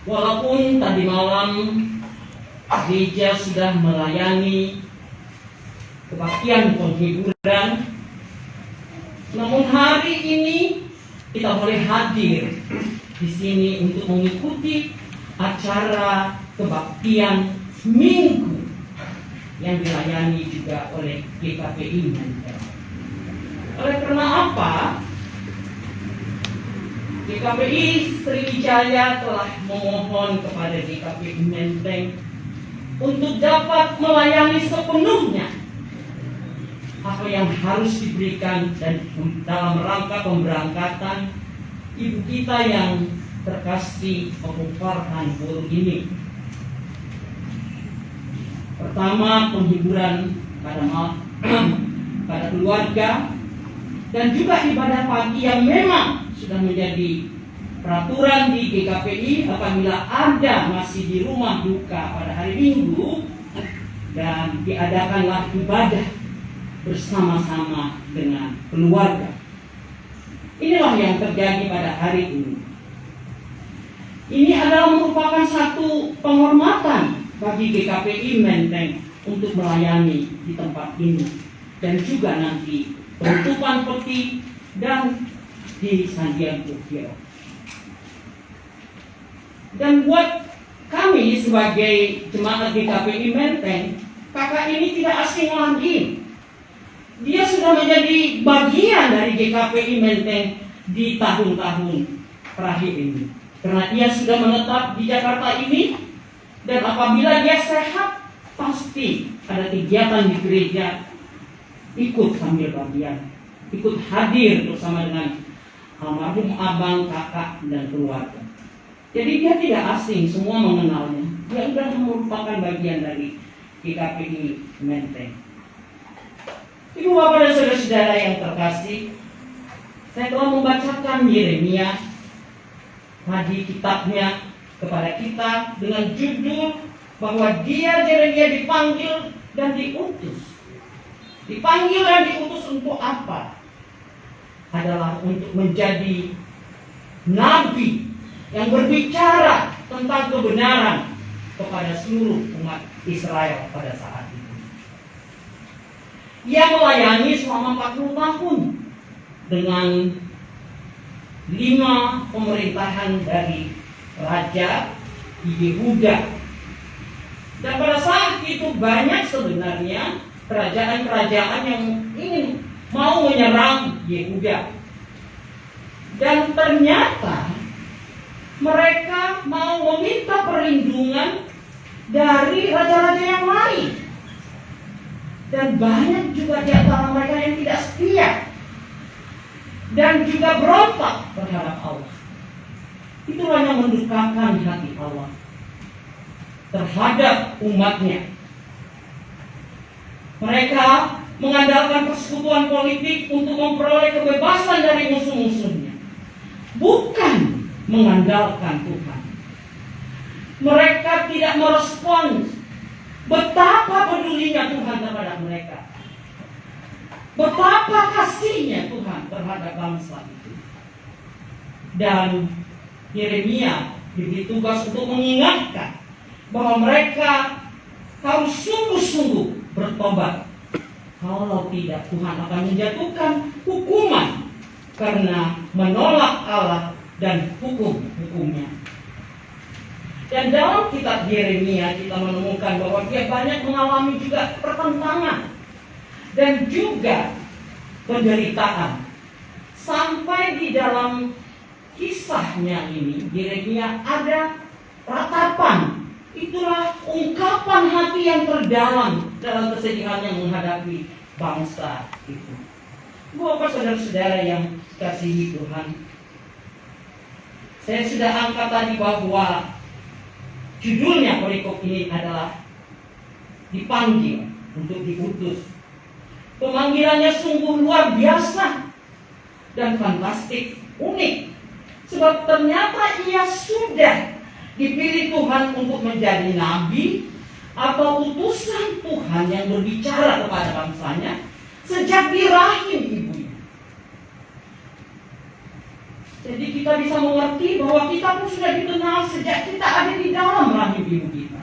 Walaupun tadi malam gereja sudah melayani kebaktian penghiburan, namun hari ini kita boleh hadir di sini untuk mengikuti acara kebaktian minggu yang dilayani juga oleh GKPI Menteng. Oleh karena apa? GKPI Sriwijaya telah memohon kepada GKPI Menteng untuk dapat melayani sepenuhnya apa yang harus diberikan dan dalam rangka pemberangkatan ibu kita yang terkasih Opo Farhan Puru ini. Pertama, penghiburan pada keluarga dan juga ibadah pagi yang memang sudah menjadi peraturan di GKPI apabila Anda masih di rumah duka pada hari Minggu dan diadakanlah ibadah bersama-sama dengan keluarga. Inilah yang terjadi pada hari ini. Ini adalah merupakan satu penghormatan bagi GKPI Menteng untuk melayani di tempat ini dan juga nanti penutupan peti dan di Sandiaga Uno. Dan buat kami sebagai jemaat GKPI Menteng, kakak ini tidak asing lagi. Dia sudah menjadi bagian dari GKPI Menteng di tahun-tahun terakhir ini. Karena dia sudah menetap di Jakarta ini, dan apabila dia sehat, pasti ada kegiatan di gereja, ikut sambil bagian, ikut hadir bersama dengan almarhum abang, kakak, dan keluarga. Jadi dia tidak asing, semua mengenalnya. Dia sudah merupakan bagian dari GKPI Menteng. Ibu bapak dan saudara-saudara yang terkasih, saya telah membacakan Yeremia tadi kitabnya kepada kita dengan judul bahwa dia Yeremia dipanggil dan diutus. Dipanggil dan diutus untuk apa? Adalah untuk menjadi nabi yang berbicara tentang kebenaran kepada seluruh umat Israel pada saat itu. Ia melayani selama 40 tahun dengan 5 pemerintahan dari Raja Yehuda. Dan pada saat itu banyak sebenarnya kerajaan-kerajaan yang ingin mau menyerang Yehuda. Dan ternyata mereka mau meminta perlindungan dari raja-raja yang lain. Dan banyak juga di antara mereka yang tidak setia dan juga berontak terhadap Allah. Itulah yang mendukakan hati Allah terhadap umatnya. Mereka mengandalkan persekutuan politik untuk memperoleh kebebasan dari musuh-musuhnya, bukan mengandalkan Tuhan. Mereka tidak merespons betapa pedulinya Tuhan terhadap mereka, betapa kasihnya Tuhan terhadap bangsa itu. Dan Yeremia diberi tugas untuk mengingatkan bahwa mereka harus sungguh-sungguh bertobat. Kalau tidak, Tuhan akan menjatuhkan hukuman karena menolak Allah dan hukum-hukumnya. Dan dalam kitab Yeremia kita menemukan bahwa dia banyak mengalami juga pertentangan dan juga penderitaan. Sampai di dalam kisahnya ini Yeremia ada ratapan. Itulah ungkapan hati yang terdalam dalam kesedihannya menghadapi bangsa itu. Bapak saudara-saudara yang kasihi Tuhan, saya sudah angkat tadi bahwa judulnya perikop ini adalah dipanggil untuk diutus. Pemanggilannya sungguh luar biasa dan fantastik, unik. Sebab ternyata ia sudah dipilih Tuhan untuk menjadi nabi atau utusan Tuhan yang berbicara kepada bangsanya sejak di rahim ibunya. Jadi kita bisa mengerti bahwa kita pun sudah dikenal sejak kita ada di dalam rahim ibu kita.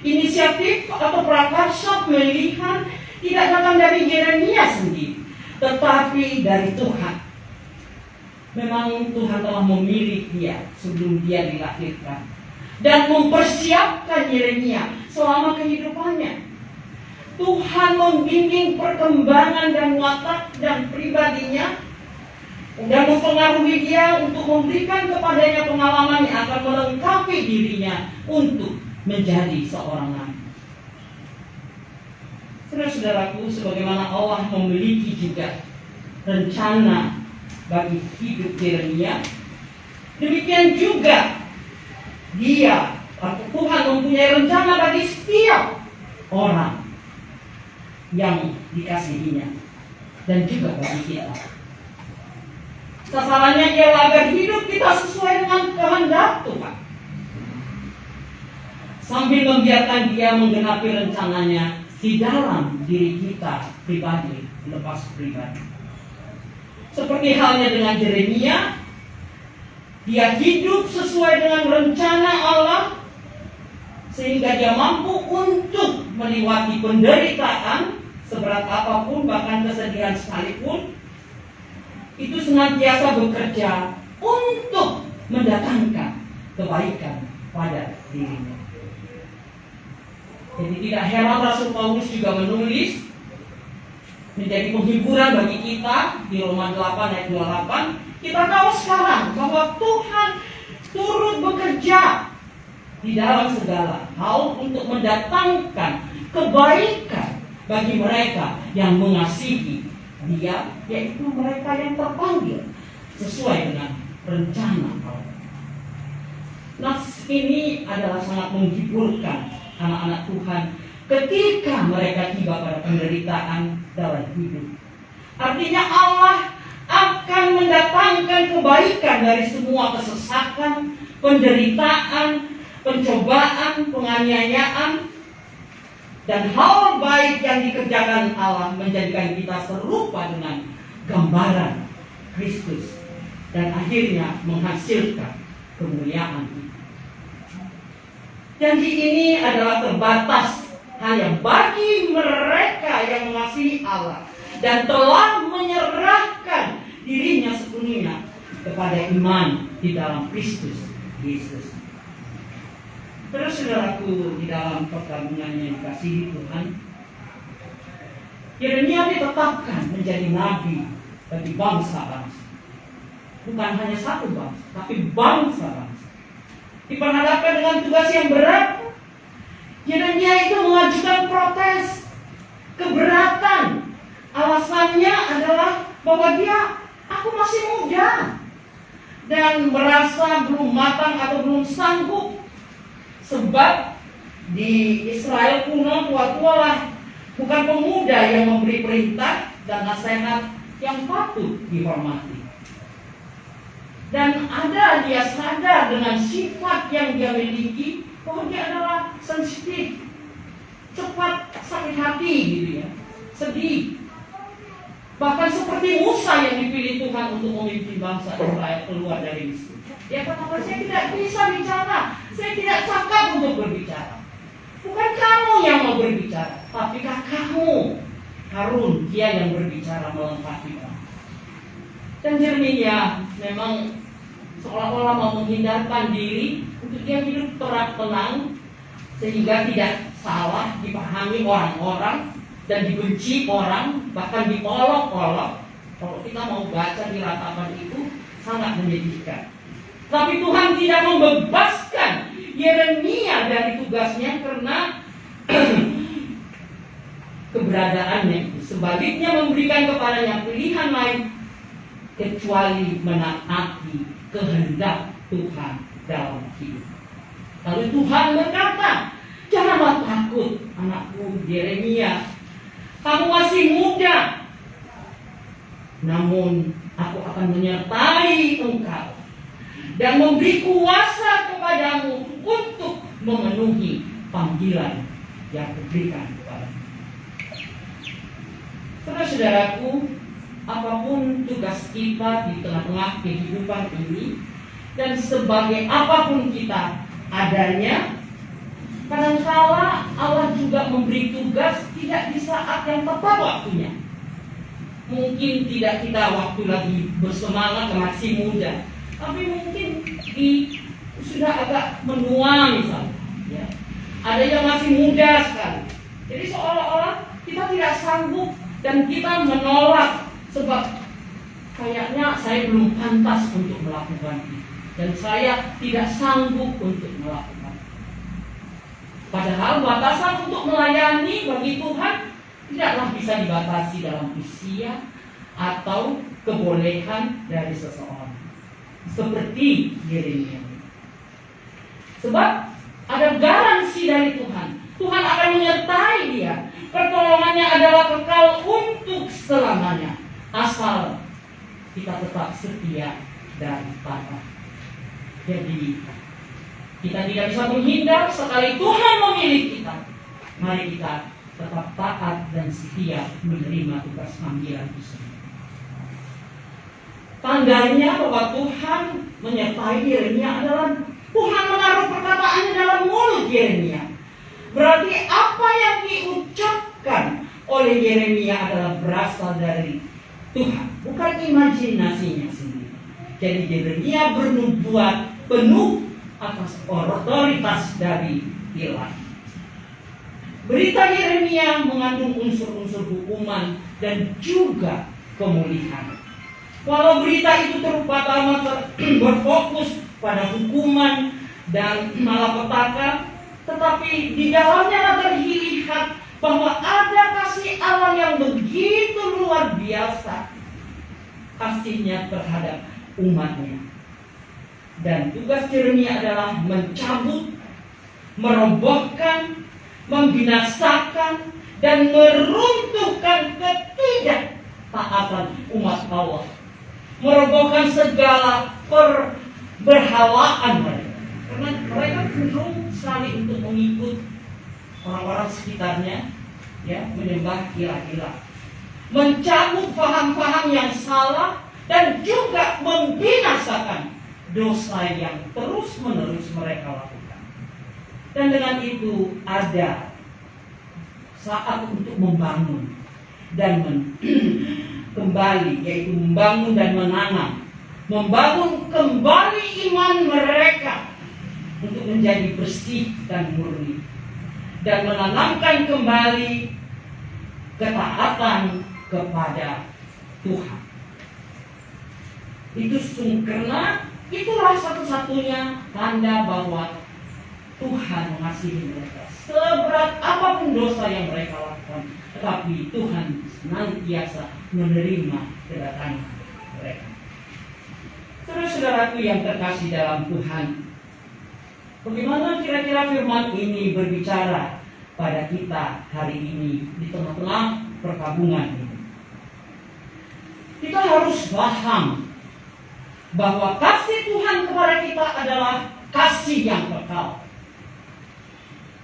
Inisiatif atau prakarsa pemilihan tidak datang dari Yeremia sendiri, tetapi dari Tuhan. Memang Tuhan telah memilih dia sebelum dia dilahirkan dan mempersiapkan Yeremia selama kehidupannya. Tuhan membimbing perkembangan dan watak dan pribadinya dan mempengaruhi dia untuk memberikan kepadanya pengalaman yang akan melengkapi dirinya untuk menjadi seorang nabi. Saudara-saudaraku, sebagaimana Allah memiliki juga rencana bagi hidup Yeremia, demikian juga dia atau Tuhan mempunyai rencana bagi setiap orang yang dikasihinya dan juga bagi kita. Sasarannya ialah agar hidup kita sesuai dengan kehendak Tuhan, sambil membiarkan dia menggenapi rencananya di dalam diri kita pribadi, lepas pribadi. Seperti halnya dengan Yeremia, dia hidup sesuai dengan rencana Allah, sehingga dia mampu untuk melewati penderitaan seberat apapun, bahkan kesedihan sekalipun. Itu senantiasa bekerja untuk mendatangkan kebaikan pada dirinya. Jadi tidak heran Rasul Paulus juga menulis menjadi penghiburan bagi kita di Roma 8 ayat 28. Kita tahu sekarang bahwa Tuhan turut bekerja di dalam segala hal untuk mendatangkan kebaikan bagi mereka yang mengasihi Dia, yaitu mereka yang terpanggil sesuai dengan rencana Allah. Nah, ini adalah sangat menghiburkan anak-anak Tuhan ketika mereka tiba pada penderitaan dalam hidup. Artinya Allah akan mendatangkan kebaikan dari semua kesesakan, penderitaan, pencobaan, penganiayaan, dan hal baik yang dikerjakan Allah menjadikan kita serupa dengan gambaran Kristus dan akhirnya menghasilkan kemuliaan kita. Janji ini adalah terbatas hanya bagi mereka yang mengasihi Allah dan telah menyerahkan dirinya sepenuhnya kepada iman di dalam Kristus Yesus. Terus saudaraku, di dalam pergabungannya dikasihi Tuhan, Yeremia ditetapkan menjadi nabi bagi bangsa-bangsa. Bukan hanya satu bangsa, tapi bangsa-bangsa. Diperhadapkan dengan tugas yang berat, Yeremia itu mengajukan protes, keberatan. Alasannya adalah bahwa aku masih muda dan merasa belum matang atau belum sanggup. Sebab di Israel kuno tua-tualah bukan pemuda yang memberi perintah dan nasihat yang patut dihormati. Dan dia sadar dengan sifat yang dia miliki bahwa dia adalah sensitif, cepat sakit hati gitu ya, sedih. Bahkan seperti Musa yang dipilih Tuhan untuk memimpin bangsa Israel keluar dari Mesir. Dia katakan, saya tidak bisa bicara, saya tidak cakap untuk berbicara. Bukan kamu yang mau berbicara, tapi kakakmu Harun, dia yang berbicara melengkapi kamu. Dan Yeremia memang seolah-olah mau menghindarkan diri untuk dia hidup tenang, sehingga tidak salah dipahami orang-orang dan dibenci orang, bahkan diolok-olok. Kalau kita mau baca di ratapan itu sangat menyedihkan. Tapi Tuhan tidak membebaskan Yeremia dari tugasnya karena keberadaannya. Sebaliknya memberikan kepadanya pilihan lain kecuali menaati kehendak Tuhan dalam hidup. Lalu Tuhan berkata, janganlah takut anakku Yeremia, kamu masih muda, namun aku akan menyertai engkau dan memberi kuasa kepadamu untuk memenuhi panggilan yang diberikan kepadamu. Saudara-saudaraku, apapun tugas kita di tengah-tengah kehidupan ini, dan sebagai apapun kita adanya, kadangkala Allah juga memberi tugas tidak di saat yang tepat waktunya. Mungkin tidak kita waktu lagi bersemangat, masih muda, tapi mungkin sudah agak menua misalnya, ya. Ada yang masih muda sekali. Jadi seolah-olah kita tidak sanggup dan kita menolak sebab kayaknya saya belum pantas untuk melakukan itu dan saya tidak sanggup untuk melakukan. Padahal batasan untuk melayani bagi Tuhan tidaklah bisa dibatasi dalam usia atau kebolehan dari seseorang. Seperti Yeremia. Sebab ada garansi dari Tuhan. Tuhan akan menyertai dia. Pertolongannya adalah kekal untuk selamanya. Asal kita tetap setia dan taat. Jadi kita tidak bisa menghindar sekali Tuhan memilih kita. Mari kita tetap taat dan setia menerima tugas panggilan itu. Tandanya bahwa Tuhan menyertai Yeremia adalah Tuhan menaruh perkataannya dalam mulut Yeremia. Berarti apa yang diucapkan oleh Yeremia adalah berasal dari Tuhan, bukan imajinasinya sendiri. Jadi Yeremia bernubuat penuh atas otoritas dari Ilahi. Berita Yeremia mengandung unsur-unsur hukuman dan juga pemulihan. Walau berita itu terutama berfokus pada hukuman dan malapetaka, tetapi di dalamnya terlihat bahwa ada kasih Allah yang begitu luar biasa kasihnya terhadap umatnya. Dan tugas Yeremia adalah mencabut, merobohkan, membinasakan, dan meruntuhkan ketidaktaatan umat Allah. Merobohkan segala berhalaan mereka. Karena mereka cenderung sekali untuk mengikut orang-orang sekitarnya, ya, menyembah gila-gila. Mencabut paham-paham yang salah dan juga membinasakan dosa yang terus-menerus mereka lakukan. Dan dengan itu ada saat untuk membangun dan kembali, yaitu membangun dan menanam, membangun kembali iman mereka untuk menjadi bersih dan murni, dan menanamkan kembali ketaatan kepada Tuhan. Itu karena itulah satu-satunya tanda bahwa Tuhan mengasihi mereka. Seberat apapun dosa yang mereka lakukan, tetapi Tuhan senantiasa menerima kedatangan mereka. Saudara-saudaraku yang terkasih dalam Tuhan, bagaimana kira-kira firman ini berbicara pada kita hari ini di tengah-tengah perkabungan ini? Kita harus paham bahwa kasih Tuhan kepada kita adalah kasih yang kekal.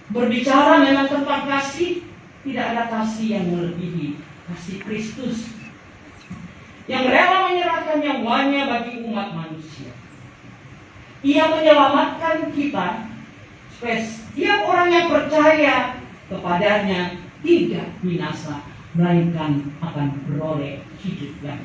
Berbicara memang tentang kasih, tidak ada kasih yang melebihi kasih Kristus yang rela menyerahkan nyawanya bagi umat manusia. Ia menyelamatkan kita supaya setiap orang yang percaya kepadanya tidak binasa, melainkan akan beroleh hidup yang